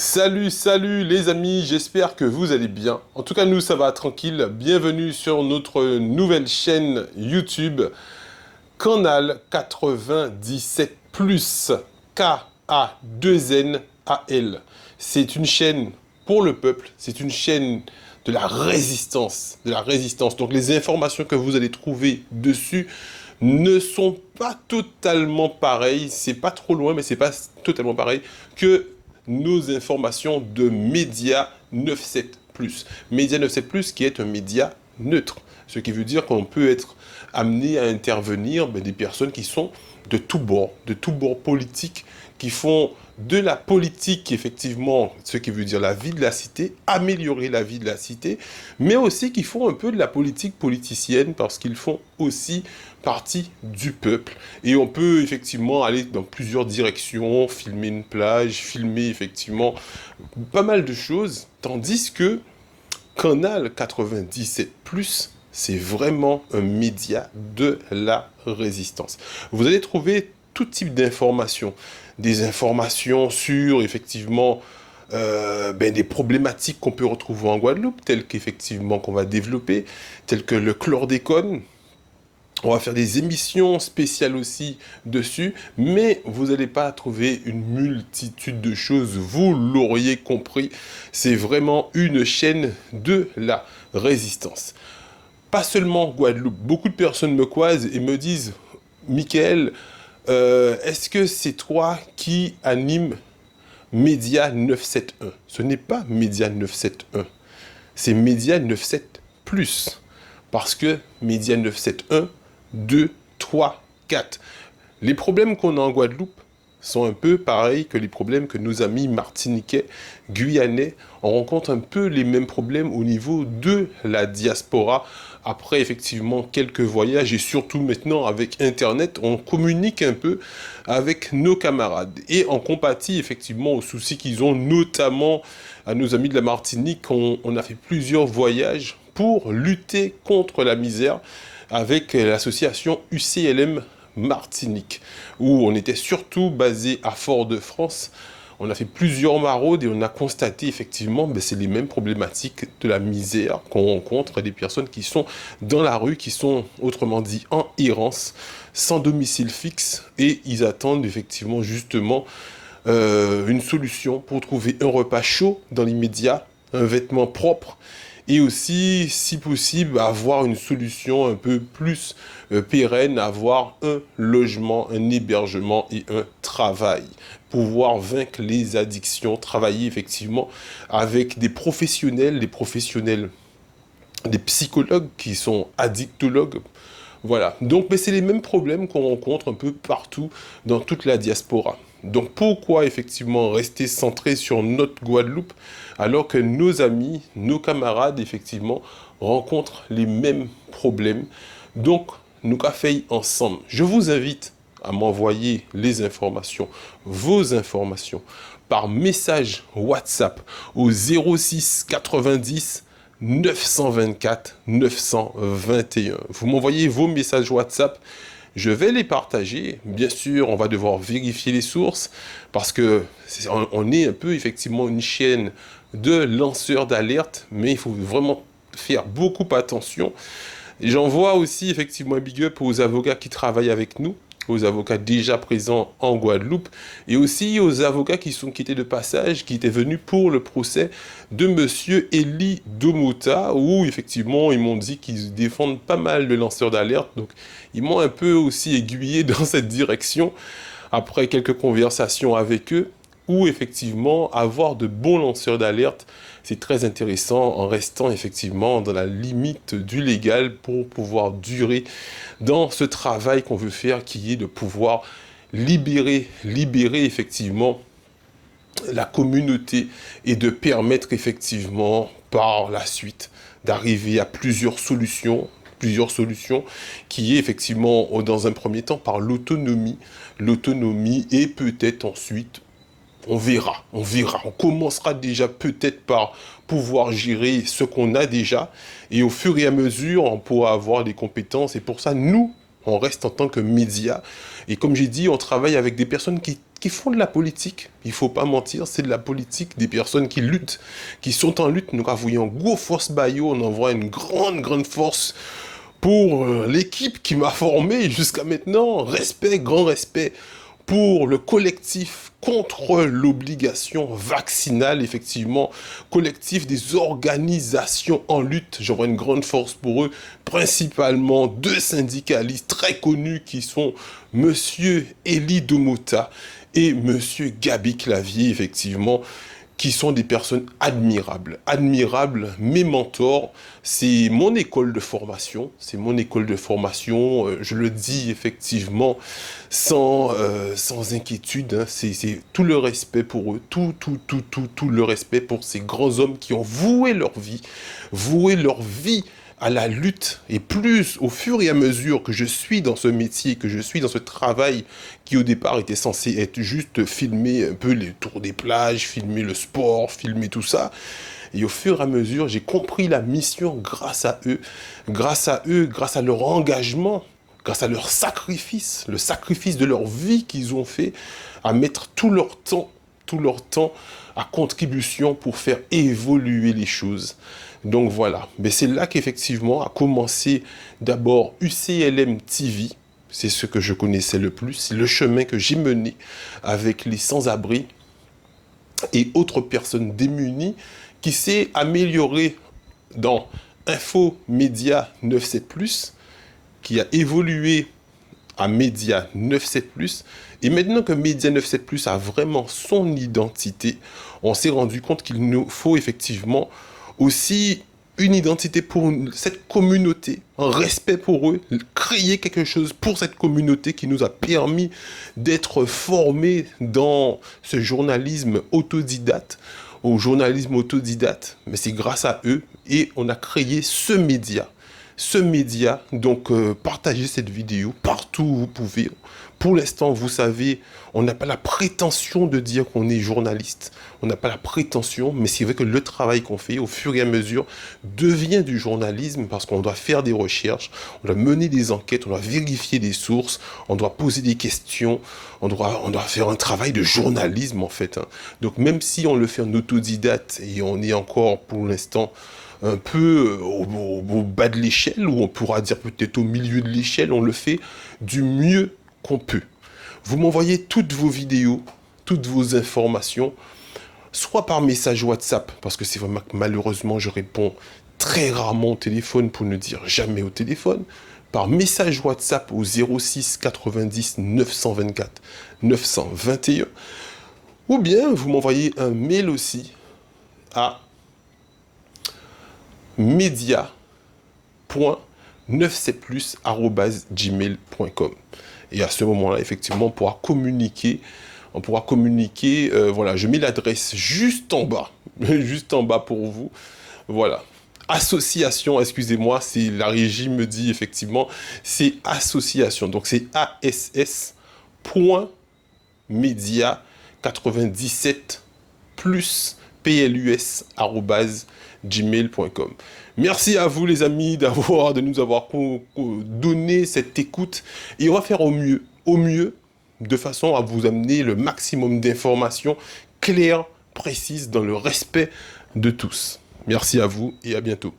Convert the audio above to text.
Salut, salut les amis, j'espère que vous allez bien. En tout cas, nous, ça va tranquille. Bienvenue sur notre nouvelle chaîne YouTube, Canal 97+, K-A-2-N-A-L. C'est une chaîne pour le peuple, c'est une chaîne de la résistance, Donc les informations que vous allez trouver dessus ne sont pas totalement pareilles, c'est pas trop loin, mais c'est pas totalement pareil que nos informations de Média 97+. Média 97+, qui est un média neutre. Ce qui veut dire qu'on peut être amené à intervenir des personnes qui sont de tous bords politiques, qui font de la politique, effectivement, ce qui veut dire la vie de la cité, améliorer la vie de la cité, mais aussi qui font un peu de la politique politicienne, parce qu'ils font aussi partie du peuple. Et on peut effectivement aller dans plusieurs directions, filmer une plage, filmer effectivement pas mal de choses, tandis que Canal 97+, c'est vraiment un média de la résistance. Vous allez trouver tout type d'informations. Des informations sur, effectivement, des problématiques qu'on peut retrouver en Guadeloupe, telles qu'effectivement qu'on va développer, telles que le chlordécone. On va faire des émissions spéciales aussi dessus, mais vous n'allez pas trouver une multitude de choses, vous l'auriez compris. C'est vraiment une chaîne de la résistance. Pas seulement Guadeloupe, beaucoup de personnes me croisent et me disent « Michael, est-ce que c'est toi qui anime Média 971 ?» Ce n'est pas Média 971, c'est Média 97+. Parce que Média 971, 2, 3, 4. Les problèmes qu'on a en Guadeloupe sont un peu pareils que les problèmes que nos amis martiniquais, guyanais, on rencontre un peu les mêmes problèmes au niveau de la diaspora. Après, effectivement, quelques voyages et surtout maintenant avec Internet, on communique un peu avec nos camarades. Et on compatit effectivement aux soucis qu'ils ont, notamment à nos amis de la Martinique. On a fait plusieurs voyages pour lutter contre la misère avec l'association UCLM Martinique, où on était surtout basé à Fort-de-France. On a fait plusieurs maraudes et on a constaté effectivement c'est les mêmes problématiques de la misère qu'on rencontre des personnes qui sont dans la rue, qui sont autrement dit en errance, sans domicile fixe, et ils attendent effectivement justement une solution pour trouver un repas chaud dans l'immédiat, un vêtement propre, et aussi, si possible, avoir une solution un peu plus pérenne, avoir un logement, un hébergement et un travail. Pouvoir vaincre les addictions, travailler effectivement avec des professionnels, des psychologues qui sont addictologues. Voilà, donc mais c'est les mêmes problèmes qu'on rencontre un peu partout dans toute la diaspora. Donc pourquoi effectivement rester centré sur notre Guadeloupe alors que nos amis, nos camarades effectivement rencontrent les mêmes problèmes. Donc nous fait ensemble. Je vous invite à m'envoyer les informations, vos informations, par message WhatsApp au 06 90 924 921. Vous m'envoyez vos messages WhatsApp, je vais les partager. Bien sûr, on va devoir vérifier les sources parce que on est un peu effectivement une chaîne de lanceurs d'alerte, mais il faut vraiment faire beaucoup attention. J'envoie aussi effectivement un big up aux avocats qui travaillent avec nous, aux avocats déjà présents en Guadeloupe, et aussi aux avocats qui étaient de passage, qui étaient venus pour le procès de monsieur Eli Domota, où effectivement ils m'ont dit qu'ils défendent pas mal de lanceurs d'alerte, donc ils m'ont un peu aussi aiguillé dans cette direction, après quelques conversations avec eux, où effectivement avoir de bons lanceurs d'alerte, c'est très intéressant en restant effectivement dans la limite du légal pour pouvoir durer dans ce travail qu'on veut faire, qui est de pouvoir libérer effectivement la communauté et de permettre effectivement par la suite d'arriver à plusieurs solutions qui est effectivement dans un premier temps par l'autonomie et peut-être ensuite on verra, on commencera déjà peut-être par pouvoir gérer ce qu'on a déjà, et au fur et à mesure, on pourra avoir des compétences, et pour ça, nous, On reste en tant que média. Et comme j'ai dit, on travaille avec des personnes qui font de la politique. Il ne faut pas mentir, c'est de la politique. Des personnes qui luttent, qui sont en lutte. Nous avons go force Bayo, on envoie une grande force pour l'équipe qui m'a formé jusqu'à maintenant. Respect, grand respect pour le collectif contre l'obligation vaccinale, effectivement, collectif des organisations en lutte. J'envoie une grande force pour eux, principalement deux syndicalistes très connus qui sont Monsieur Elie Domota et Monsieur Gabi Clavier, effectivement, qui sont des personnes admirables. Admirables, mes mentors, c'est mon école de formation, je le dis effectivement sans inquiétude, hein. C'est tout le respect pour eux, tout le respect pour ces grands hommes qui ont voué leur vie à la lutte, et plus au fur et à mesure que je suis dans ce métier, que je suis dans ce travail qui au départ était censé être juste filmer un peu les tours des plages, filmer le sport, filmer tout ça, et au fur et à mesure j'ai compris la mission grâce à eux, grâce à leur engagement, grâce à leur sacrifice, le sacrifice de leur vie qu'ils ont fait, à mettre tout leur temps à contribution pour faire évoluer les choses. Donc voilà, mais c'est là qu'effectivement a commencé d'abord UCLM TV, c'est ce que je connaissais le plus, c'est le chemin que j'ai mené avec les sans-abri et autres personnes démunies qui s'est amélioré dans Info Média 97+, qui a évolué à Média 97+, et maintenant que Média 97+, a vraiment son identité, on s'est rendu compte qu'il nous faut effectivement aussi une identité pour cette communauté, un respect pour eux, créer quelque chose pour cette communauté qui nous a permis d'être formés dans ce journalisme autodidacte, mais c'est grâce à eux, et on a créé ce média. Donc partagez cette vidéo partout où vous pouvez. Pour l'instant, vous savez, on n'a pas la prétention de dire qu'on est journaliste. On n'a pas la prétention, mais c'est vrai que le travail qu'on fait, au fur et à mesure, devient du journalisme parce qu'on doit faire des recherches, on doit mener des enquêtes, on doit vérifier des sources, on doit poser des questions, on doit faire un travail de journalisme en fait, hein. Donc même si on le fait en autodidacte et on est encore pour l'instant un peu au bas de l'échelle, ou on pourra dire peut-être au milieu de l'échelle, on le fait du mieux qu'on peut. Vous m'envoyez toutes vos vidéos, toutes vos informations, soit par message WhatsApp, parce que c'est vraiment que malheureusement je réponds très rarement au téléphone, pour ne dire jamais au téléphone, par message WhatsApp au 06 90 924 921, ou bien vous m'envoyez un mail aussi à media.9setplus@gmail.com. Et à ce moment-là, effectivement, on pourra communiquer. Voilà, je mets l'adresse juste en bas pour vous. Voilà. Association, excusez-moi, c'est la régie me dit effectivement, c'est association. Donc c'est ass.media97plus plus@gmail.com. Merci à vous les amis de nous avoir donné cette écoute, et on va faire au mieux, de façon à vous amener le maximum d'informations claires, précises, dans le respect de tous. Merci à vous et à bientôt.